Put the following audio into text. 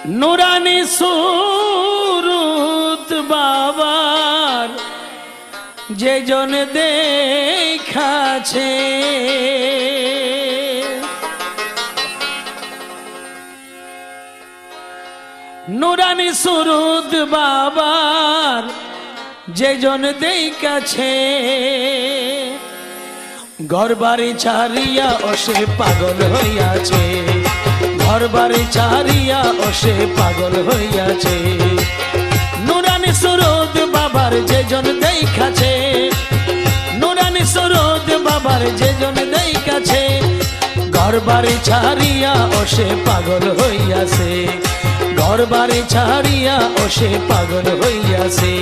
নুরানি সুরুত বাবার যে জন দেখাছে নুরানি সুরুত বাবার যে জন দেখাছে ঘরবাড়ি ছাড়িয়া ওসে পাগল হইয়াছে ঘরবাড়ি ছাড়িয়া ওসে পাগল হইয়াছে নুরানি সুরুত বাবার যে জন দেখাছে নুরানি সুরুত বাবার যে জন দেখাছে ঘরবাড়ি ছাড়িয়া ওসে পাগল হইয়াছে ঘরবাড়ি ছাড়িয়া ওসে পাগল হইয়াছে।